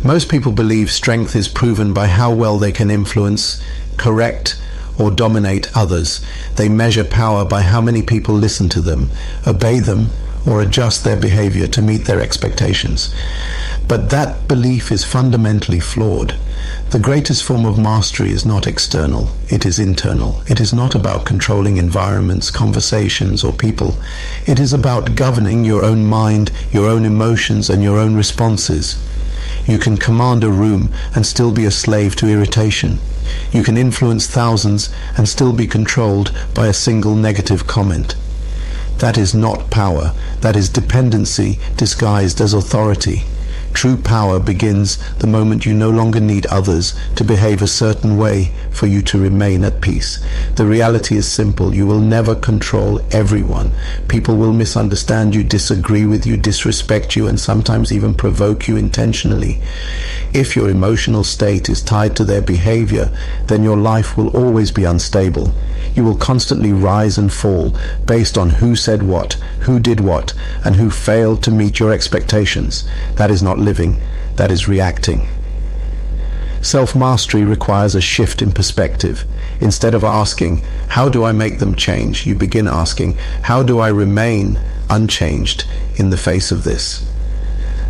Most people believe strength is proven by how well they can influence, correct, or dominate others. They measure power by how many people listen to them, obey them, or adjust their behavior to meet their expectations. But that belief is fundamentally flawed. The greatest form of mastery is not external, it is internal. It is not about controlling environments, conversations, or people. It is about governing your own mind, your own emotions, and your own responses. You can command a room and still be a slave to irritation. You can influence thousands and still be controlled by a single negative comment. That is not power. That is dependency disguised as authority. True power begins the moment you no longer need others to behave a certain way for you to remain at peace. The reality is simple. You will never control everyone. People will misunderstand you, disagree with you, disrespect you, and sometimes even provoke you intentionally. If your emotional state is tied to their behavior, then your life will always be unstable. You will constantly rise and fall based on who said what, who did what, and who failed to meet your expectations. That is not living, that is reacting. Self-mastery requires a shift in perspective. Instead of asking, how do I make them change? You begin asking, how do I remain unchanged in the face of this?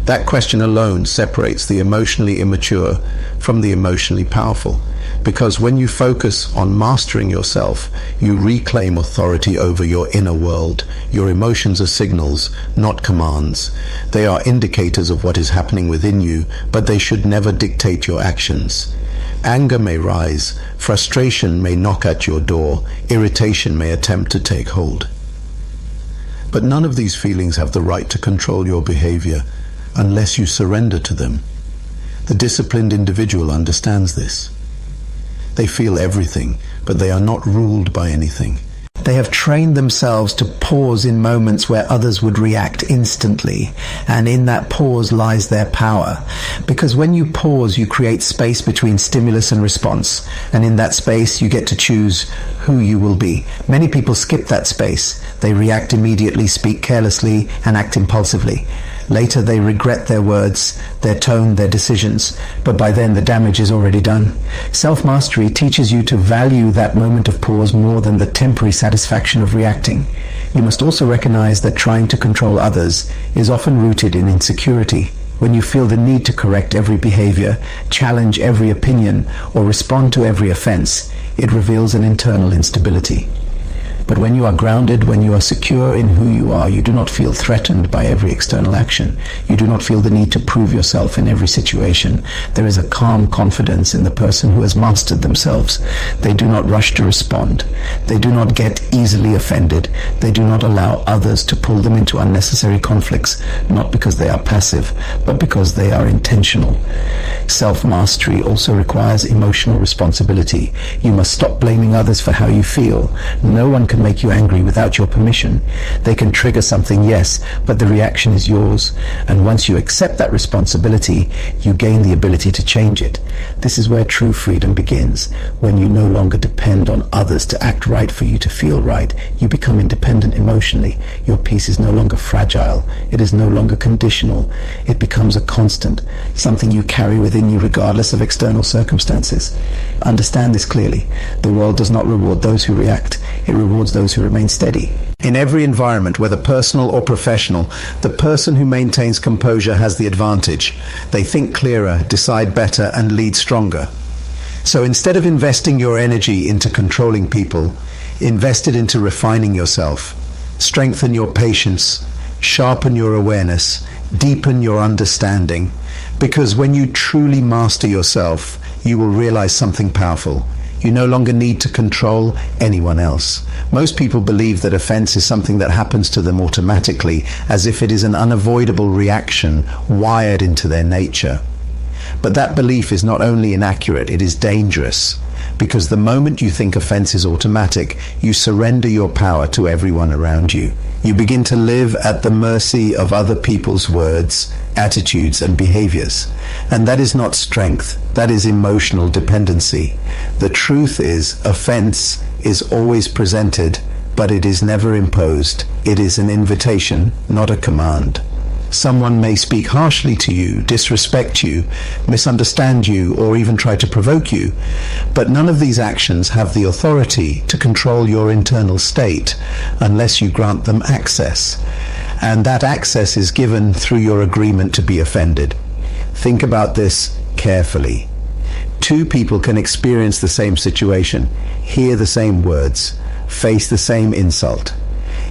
That question alone separates the emotionally immature from the emotionally powerful. Because when you focus on mastering yourself, you reclaim authority over your inner world. Your emotions are signals, not commands. They are indicators of what is happening within you, but they should never dictate your actions. Anger may rise, frustration may knock at your door, irritation may attempt to take hold. But none of these feelings have the right to control your behavior unless you surrender to them. The disciplined individual understands this. They feel everything, but they are not ruled by anything. They have trained themselves to pause in moments where others would react instantly, and in that pause lies their power. Because when you pause, you create space between stimulus and response, and in that space you get to choose who you will be. Many people skip that space. They react immediately, speak carelessly, and act impulsively. Later they regret their words, their tone, their decisions, but by then the damage is already done. Self-mastery teaches you to value that moment of pause more than the temporary satisfaction of reacting. You must also recognize that trying to control others is often rooted in insecurity. When you feel the need to correct every behavior, challenge every opinion, or respond to every offense, it reveals an internal instability. But when you are grounded, when you are secure in who you are, you do not feel threatened by every external action. You do not feel the need to prove yourself in every situation. There is a calm confidence in the person who has mastered themselves. They do not rush to respond. They do not get easily offended. They do not allow others to pull them into unnecessary conflicts, not because they are passive, but because they are intentional. Self-mastery also requires emotional responsibility. You must stop blaming others for how you feel. No one can make you angry without your permission. They can trigger something, yes, but the reaction is yours. And once you accept that responsibility, you gain the ability to change it. This is where true freedom begins. When you no longer depend on others to act right for you to feel right, you become independent emotionally. Your peace is no longer fragile. It is no longer conditional. It becomes a constant, something you carry within you regardless of external circumstances. Understand this clearly. The world does not reward those who react. It rewards those who remain steady. In every environment, whether personal or professional, the person who maintains composure has the advantage. They think clearer, decide better, and lead stronger. So instead of investing your energy into controlling people, invest it into refining yourself. Strengthen your patience, sharpen your awareness, deepen your understanding. Because when you truly master yourself, you will realize something powerful. You no longer need to control anyone else. Most people believe that offense is something that happens to them automatically, as if it is an unavoidable reaction wired into their nature. But that belief is not only inaccurate, it is dangerous. Because the moment you think offense is automatic, you surrender your power to everyone around you. You begin to live at the mercy of other people's words, attitudes, and behaviors. And that is not strength, that is emotional dependency. The truth is, offense is always presented, but it is never imposed. It is an invitation, not a command. Someone may speak harshly to you, disrespect you, misunderstand you, or even try to provoke you, but none of these actions have the authority to control your internal state unless you grant them access. And that access is given through your agreement to be offended. Think about this carefully. Two people can experience the same situation, hear the same words, face the same insult,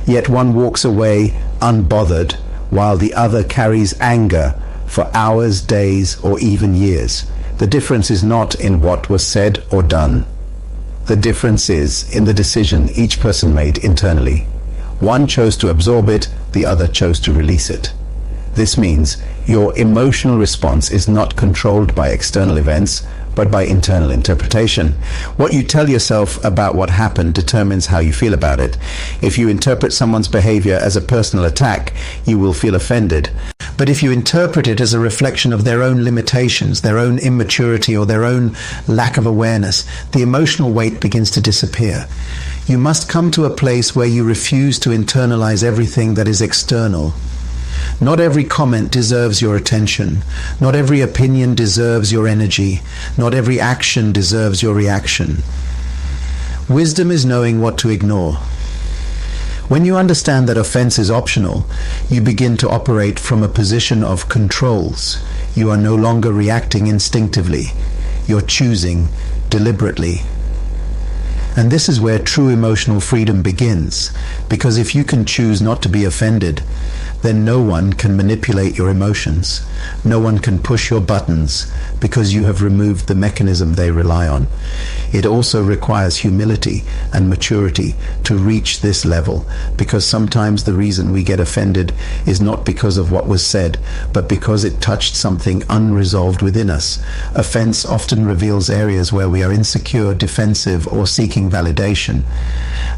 yet one walks away unbothered while the other carries anger for hours, days, or even years. The difference is not in what was said or done. The difference is in the decision each person made internally. One chose to absorb it, the other chose to release it. This means your emotional response is not controlled by external events, but by internal interpretation. What you tell yourself about what happened determines how you feel about it. If you interpret someone's behavior as a personal attack, you will feel offended. But if you interpret it as a reflection of their own limitations, their own immaturity, or their own lack of awareness, the emotional weight begins to disappear. You must come to a place where you refuse to internalize everything that is external. Not every comment deserves your attention. Not every opinion deserves your energy. Not every action deserves your reaction. Wisdom is knowing what to ignore. When you understand that offense is optional, you begin to operate from a position of controls. You are no longer reacting instinctively. You're choosing deliberately. And this is where true emotional freedom begins, because if you can choose not to be offended, then no one can manipulate your emotions. No one can push your buttons because you have removed the mechanism they rely on. It also requires humility and maturity to reach this level, because sometimes the reason we get offended is not because of what was said, but because it touched something unresolved within us. Offense often reveals areas where we are insecure, defensive, or seeking validation.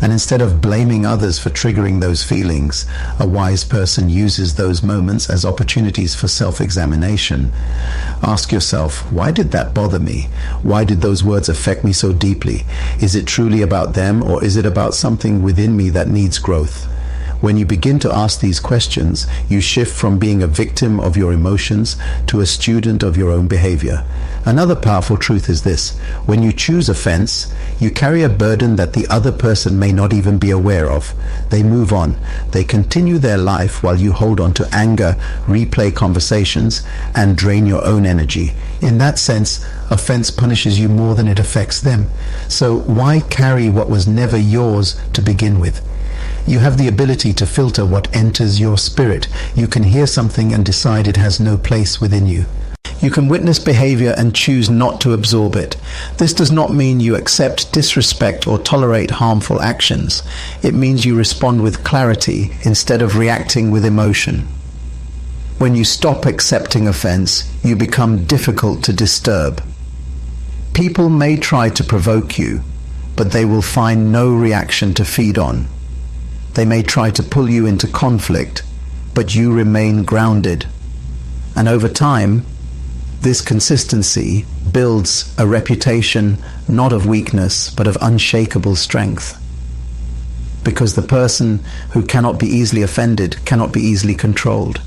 And instead of blaming others for triggering those feelings, a wise person uses those moments as opportunities for self-examination. Ask yourself, why did that bother me? Why did those words affect me so deeply? Is it truly about them, or is it about something within me that needs growth? When you begin to ask these questions, you shift from being a victim of your emotions to a student of your own behavior. Another powerful truth is this: when you choose offense, you carry a burden that the other person may not even be aware of. They move on. They continue their life while you hold on to anger, replay conversations, and drain your own energy. In that sense, offense punishes you more than it affects them. So why carry what was never yours to begin with? You have the ability to filter what enters your spirit. You can hear something and decide it has no place within you. You can witness behavior and choose not to absorb it. This does not mean you accept disrespect or tolerate harmful actions. It means you respond with clarity instead of reacting with emotion. When you stop accepting offense, you become difficult to disturb. People may try to provoke you, but they will find no reaction to feed on. They may try to pull you into conflict, but you remain grounded. And over time, this consistency builds a reputation not of weakness, but of unshakable strength. Because the person who cannot be easily offended cannot be easily controlled.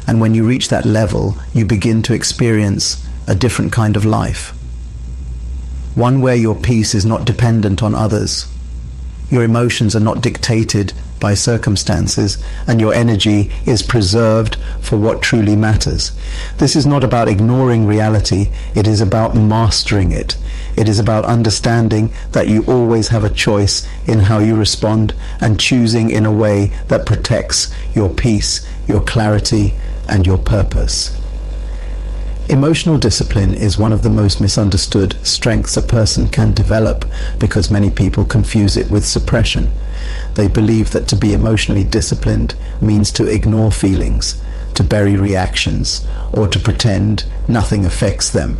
And when you reach that level, you begin to experience a different kind of life. One where your peace is not dependent on others. Your emotions are not dictated by circumstances, and your energy is preserved for what truly matters. This is not about ignoring reality, it is about mastering it. It is about understanding that you always have a choice in how you respond, and choosing in a way that protects your peace, your clarity, and your purpose. Emotional discipline is one of the most misunderstood strengths a person can develop, because many people confuse it with suppression. They believe that to be emotionally disciplined means to ignore feelings, to bury reactions, or to pretend nothing affects them.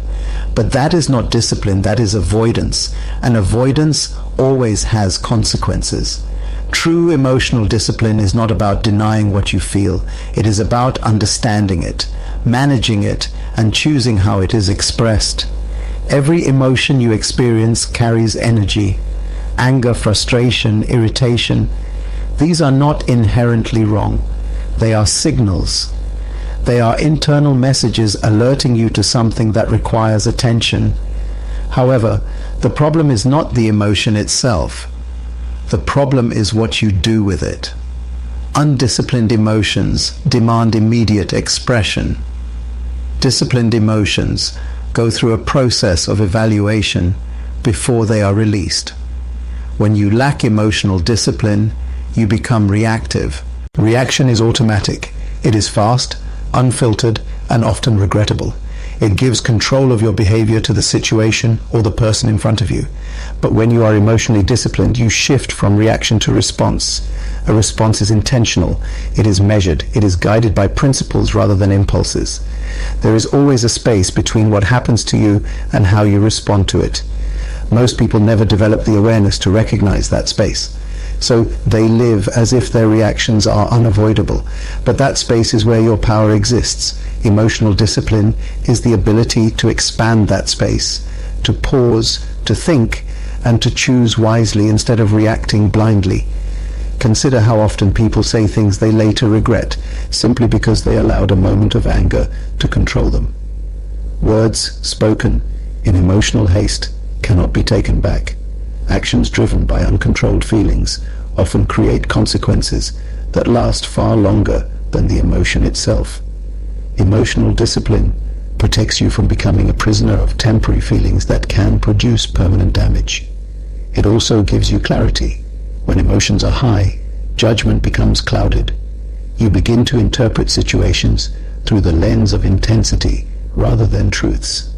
But that is not discipline, that is avoidance, and avoidance always has consequences. True emotional discipline is not about denying what you feel. It is about understanding it, managing it, and choosing how it is expressed. Every emotion you experience carries energy. Anger, frustration, irritation. These are not inherently wrong. They are signals. They are internal messages alerting you to something that requires attention. However, the problem is not the emotion itself. The problem is what you do with it. Undisciplined emotions demand immediate expression. Disciplined emotions go through a process of evaluation before they are released. When you lack emotional discipline, you become reactive. Reaction is automatic. It is fast, unfiltered, and often regrettable. It gives control of your behavior to the situation or the person in front of you. But when you are emotionally disciplined, you shift from reaction to response. A response is intentional. It is measured. It is guided by principles rather than impulses. There is always a space between what happens to you and how you respond to it. Most people never develop the awareness to recognize that space. So they live as if their reactions are unavoidable. But that space is where your power exists. Emotional discipline is the ability to expand that space, to pause, to think, and to choose wisely instead of reacting blindly. Consider how often people say things they later regret simply because they allowed a moment of anger to control them. Words spoken in emotional haste cannot be taken back. Actions driven by uncontrolled feelings often create consequences that last far longer than the emotion itself. Emotional discipline protects you from becoming a prisoner of temporary feelings that can produce permanent damage. It also gives you clarity. When emotions are high, judgment becomes clouded. You begin to interpret situations through the lens of intensity rather than truths.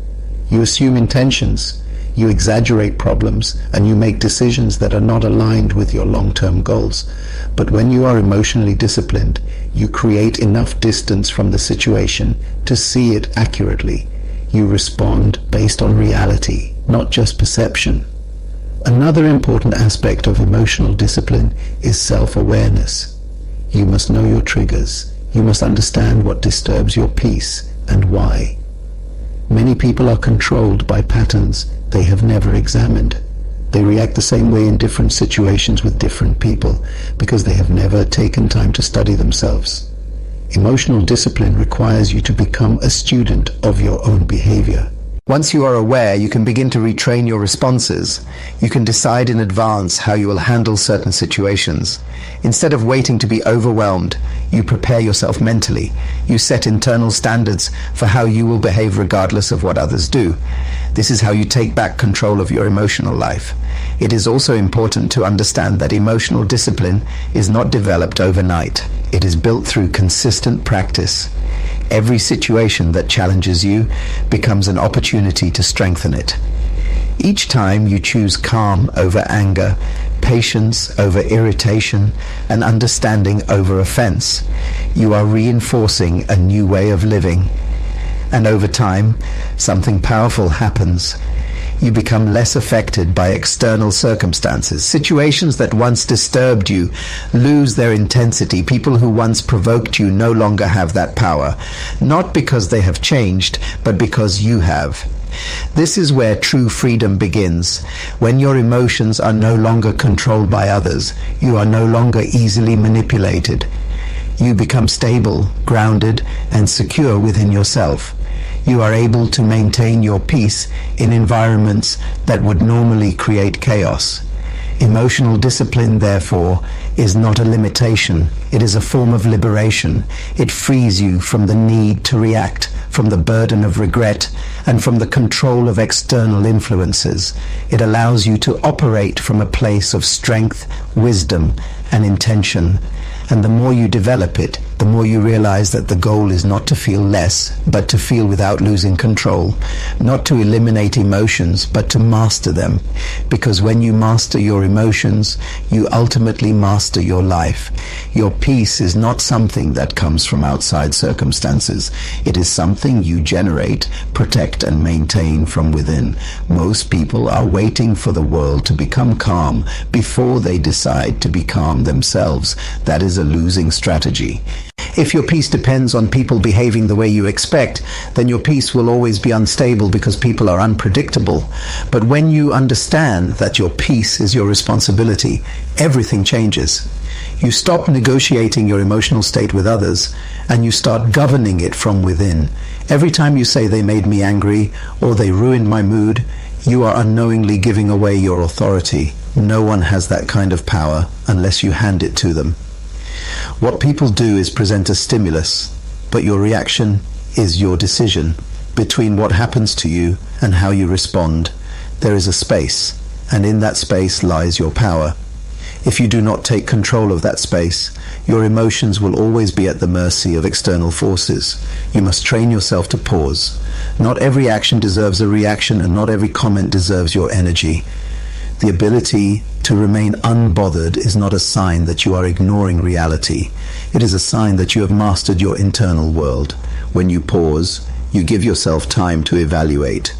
You assume intentions, you exaggerate problems, and you make decisions that are not aligned with your long-term goals. But when you are emotionally disciplined, you create enough distance from the situation to see it accurately. You respond based on reality, not just perception. Another important aspect of emotional discipline is self-awareness. You must know your triggers. You must understand what disturbs your peace and why. Many people are controlled by patterns they have never examined. They react the same way in different situations with different people because they have never taken time to study themselves. Emotional discipline requires you to become a student of your own behavior. Once you are aware, you can begin to retrain your responses. You can decide in advance how you will handle certain situations. Instead of waiting to be overwhelmed, you prepare yourself mentally. You set internal standards for how you will behave regardless of what others do. This is how you take back control of your emotional life. It is also important to understand that emotional discipline is not developed overnight. It is built through consistent practice. Every situation that challenges you becomes an opportunity to strengthen it. Each time you choose calm over anger, patience over irritation, and understanding over offense, you are reinforcing a new way of living. And over time, something powerful happens. You become less affected by external circumstances. Situations that once disturbed you lose their intensity. People who once provoked you no longer have that power, not because they have changed, but because you have. This is where true freedom begins. When your emotions are no longer controlled by others, you are no longer easily manipulated. You become stable, grounded, and secure within yourself. You are able to maintain your peace in environments that would normally create chaos. Emotional discipline, therefore, is not a limitation. It is a form of liberation. It frees you from the need to react, from the burden of regret, and from the control of external influences. It allows you to operate from a place of strength, wisdom, and intention. And the more you develop it, the more you realize that the goal is not to feel less, but to feel without losing control. Not to eliminate emotions, but to master them. Because when you master your emotions, you ultimately master your life. Your peace is not something that comes from outside circumstances. It is something you generate, protect, and maintain from within. Most people are waiting for the world to become calm before they decide to be calm themselves. That is a losing strategy. If your peace depends on people behaving the way you expect, then your peace will always be unstable because people are unpredictable. But when you understand that your peace is your responsibility, everything changes. You stop negotiating your emotional state with others, and you start governing it from within. Every time you say they made me angry or they ruined my mood, you are unknowingly giving away your authority. No one has that kind of power unless you hand it to them. What people do is present a stimulus, but your reaction is your decision. Between what happens to you and how you respond, there is a space, and in that space lies your power. If you do not take control of that space, your emotions will always be at the mercy of external forces. You must train yourself to pause. Not every action deserves a reaction, and not every comment deserves your energy. The ability to remain unbothered is not a sign that you are ignoring reality. It is a sign that you have mastered your internal world. When you pause, you give yourself time to evaluate.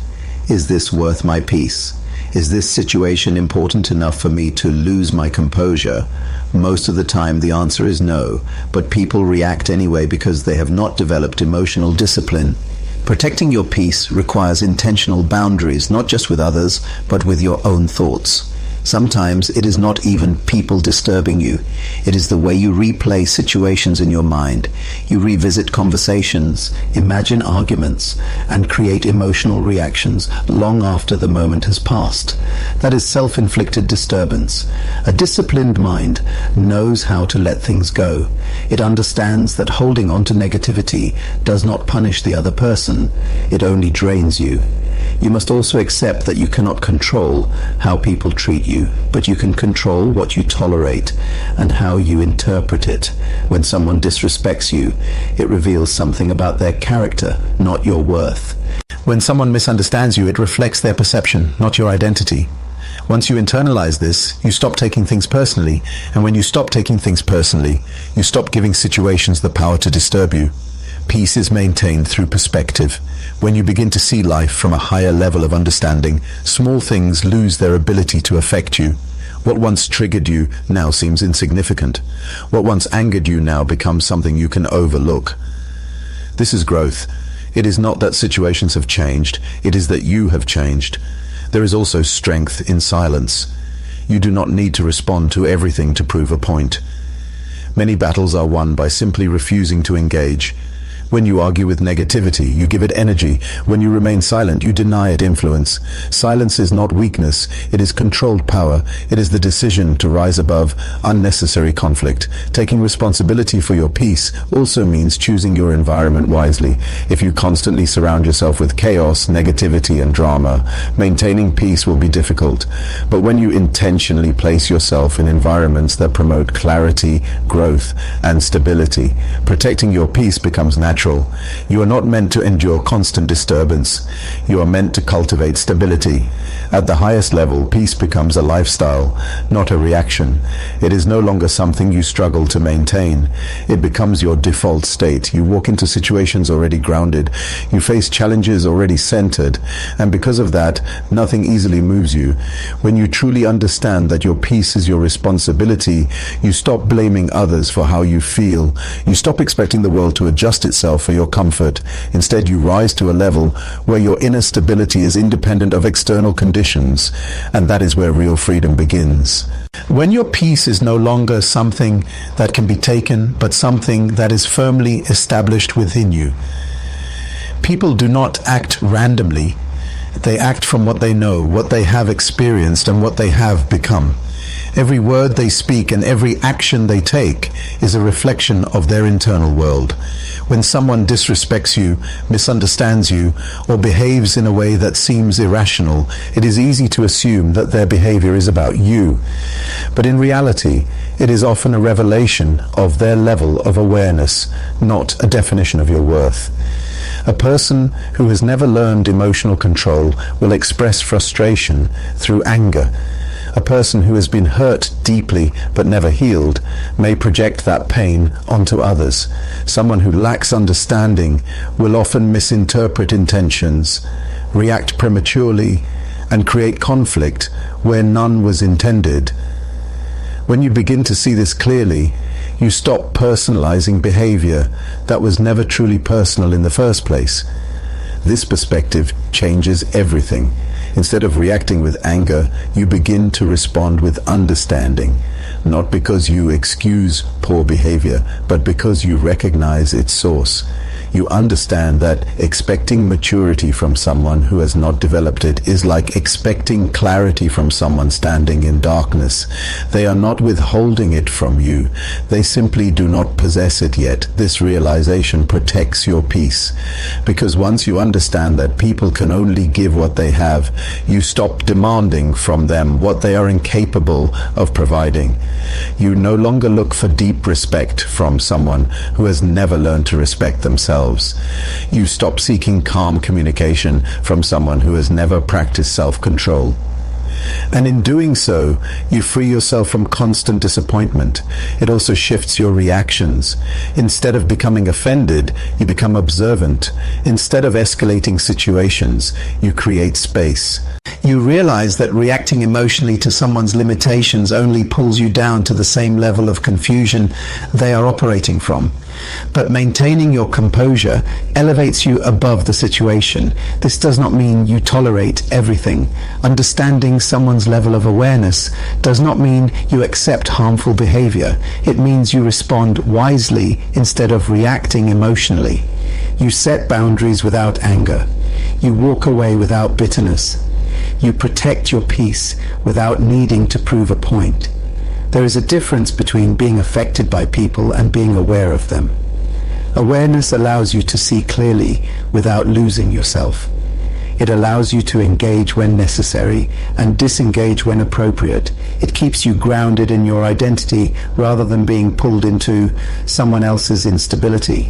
Is this worth my peace? Is this situation important enough for me to lose my composure? Most of the time the answer is no, but people react anyway because they have not developed emotional discipline. Protecting your peace requires intentional boundaries, not just with others, but with your own thoughts. Sometimes it is not even people disturbing you. It is the way you replay situations in your mind. You revisit conversations, imagine arguments, and create emotional reactions long after the moment has passed. That is self-inflicted disturbance. A disciplined mind knows how to let things go. It understands that holding on to negativity does not punish the other person. It only drains you. You must also accept that you cannot control how people treat you, but you can control what you tolerate and how you interpret it. When someone disrespects you, it reveals something about their character, not your worth. When someone misunderstands you, it reflects their perception, not your identity. Once you internalize this, you stop taking things personally, and when you stop taking things personally, you stop giving situations the power to disturb you. Peace is maintained through perspective. When you begin to see life from a higher level of understanding, small things lose their ability to affect you. What once triggered you now seems insignificant. What once angered you now becomes something you can overlook. This is growth. It is not that situations have changed, it is that you have changed. There is also strength in silence. You do not need to respond to everything to prove a point. Many battles are won by simply refusing to engage. When you argue with negativity, you give it energy. When you remain silent, you deny it influence. Silence is not weakness, it is controlled power. It is the decision to rise above unnecessary conflict. Taking responsibility for your peace also means choosing your environment wisely. If you constantly surround yourself with chaos, negativity, and drama, maintaining peace will be difficult. But when you intentionally place yourself in environments that promote clarity, growth, and stability, protecting your peace becomes natural. You are not meant to endure constant disturbance. You are meant to cultivate stability. At the highest level, peace becomes a lifestyle, not a reaction. It is no longer something you struggle to maintain. It becomes your default state. You walk into situations already grounded. You face challenges already centered. And because of that, nothing easily moves you. When you truly understand that your peace is your responsibility, you stop blaming others for how you feel. You stop expecting the world to adjust itself for your comfort. Instead, you rise to a level where your inner stability is independent of external conditions, and that is where real freedom begins. When your peace is no longer something that can be taken, but something that is firmly established within you. People do not act randomly. They act from what they know, what they have experienced, and what they have become. Every word they speak and every action they take is a reflection of their internal world. When someone disrespects you, misunderstands you, or behaves in a way that seems irrational, it is easy to assume that their behavior is about you. But in reality, it is often a revelation of their level of awareness, not a definition of your worth. A person who has never learned emotional control will express frustration through anger. A person who has been hurt deeply but never healed may project that pain onto others. Someone who lacks understanding will often misinterpret intentions, react prematurely, and create conflict where none was intended. When you begin to see this clearly, You stop personalizing behavior that was never truly personal in the first place. This perspective changes everything. Instead of reacting with anger, you begin to respond with understanding, not because you excuse poor behavior, but because you recognize its source. You understand that expecting maturity from someone who has not developed it is like expecting clarity from someone standing in darkness. They are not withholding it from you. They simply do not possess it yet. This realization protects your peace. Because once you understand that people can only give what they have, you stop demanding from them what they are incapable of providing. You no longer look for deep respect from someone who has never learned to respect themselves. You stop seeking calm communication from someone who has never practiced self-control. And in doing so, you free yourself from constant disappointment. It also shifts your reactions. Instead of becoming offended, you become observant. Instead of escalating situations, you create space. You realize that reacting emotionally to someone's limitations only pulls you down to the same level of confusion they are operating from. But maintaining your composure elevates you above the situation. This does not mean you tolerate everything. Understanding someone's level of awareness does not mean you accept harmful behavior. It means you respond wisely instead of reacting emotionally. You set boundaries without anger. You walk away without bitterness. You protect your peace without needing to prove a point. There is a difference between being affected by people and being aware of them. Awareness allows you to see clearly without losing yourself. It allows you to engage when necessary and disengage when appropriate. It keeps you grounded in your identity rather than being pulled into someone else's instability.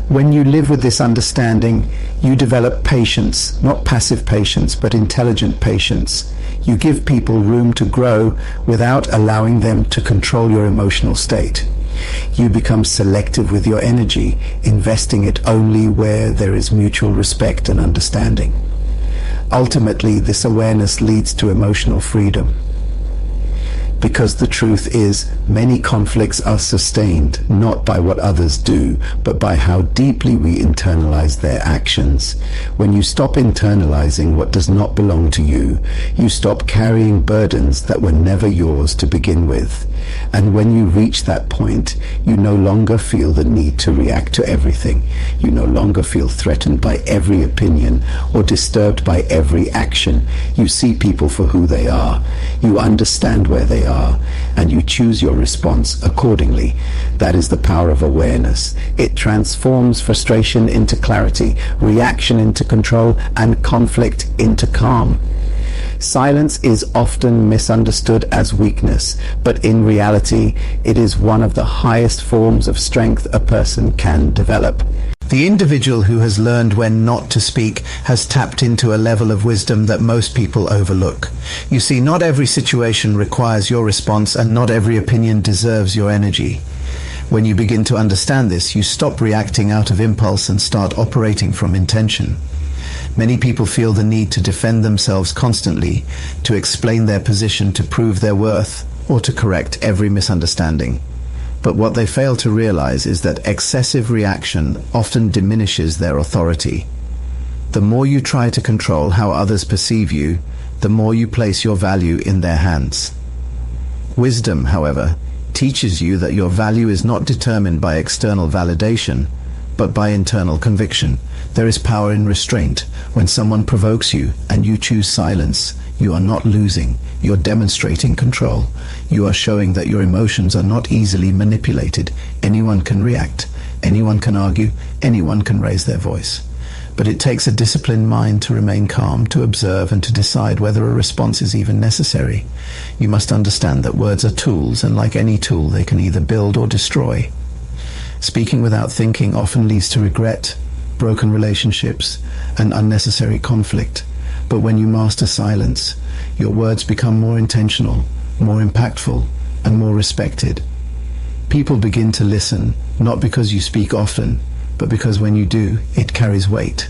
When you live with this understanding, you develop patience, not passive patience, but intelligent patience. You give people room to grow without allowing them to control your emotional state. You become selective with your energy, investing it only where there is mutual respect and understanding. Ultimately, this awareness leads to emotional freedom. Because the truth is, many conflicts are sustained not by what others do, but by how deeply we internalize their actions. When you stop internalizing what does not belong to you, you stop carrying burdens that were never yours to begin with. And when you reach that point, you no longer feel the need to react to everything. You no longer feel threatened by every opinion or disturbed by every action. You see people for who they are. You understand where they are, and you choose your response accordingly. That is the power of awareness. It transforms frustration into clarity, reaction into control, and conflict into calm. Silence is often misunderstood as weakness, but in reality, it is one of the highest forms of strength a person can develop. The individual who has learned when not to speak has tapped into a level of wisdom that most people overlook. You see, not every situation requires your response, and not every opinion deserves your energy. When you begin to understand this, you stop reacting out of impulse and start operating from intention. Many people feel the need to defend themselves constantly, to explain their position, to prove their worth, or to correct every misunderstanding. But what they fail to realize is that excessive reaction often diminishes their authority. The more you try to control how others perceive you, the more you place your value in their hands. Wisdom, however, teaches you that your value is not determined by external validation, but by internal conviction. There is power in restraint. When someone provokes you and you choose silence, you are not losing. You're demonstrating control. You are showing that your emotions are not easily manipulated. Anyone can react. Anyone can argue. Anyone can raise their voice. But it takes a disciplined mind to remain calm, to observe, and to decide whether a response is even necessary. You must understand that words are tools, and like any tool, they can either build or destroy. Speaking without thinking often leads to regret, broken relationships, and unnecessary conflict. But when you master silence, your words become more intentional, more impactful, and more respected. People begin to listen, not because you speak often, but because when you do, it carries weight.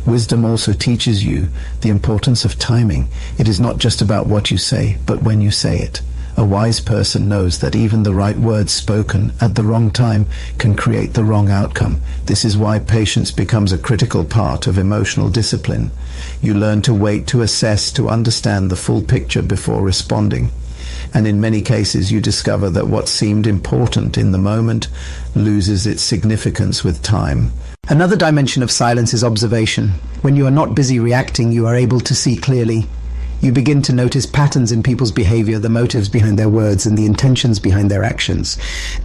Wisdom also teaches you the importance of timing. It is not just about what you say, but when you say it. A wise person knows that even the right words spoken at the wrong time can create the wrong outcome. This is why patience becomes a critical part of emotional discipline. You learn to wait, to assess, to understand the full picture before responding. And in many cases you discover that what seemed important in the moment loses its significance with time. Another dimension of silence is observation. When you are not busy reacting, you are able to see clearly. You begin to notice patterns in people's behavior, the motives behind their words, and the intentions behind their actions.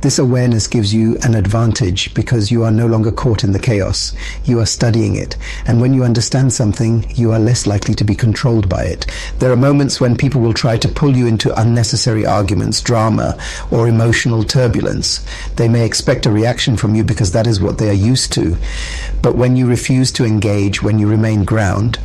This awareness gives you an advantage because you are no longer caught in the chaos. You are studying it. And when you understand something, you are less likely to be controlled by it. There are moments when people will try to pull you into unnecessary arguments, drama, or emotional turbulence. They may expect a reaction from you because that is what they are used to. But when you refuse to engage, when you remain grounded,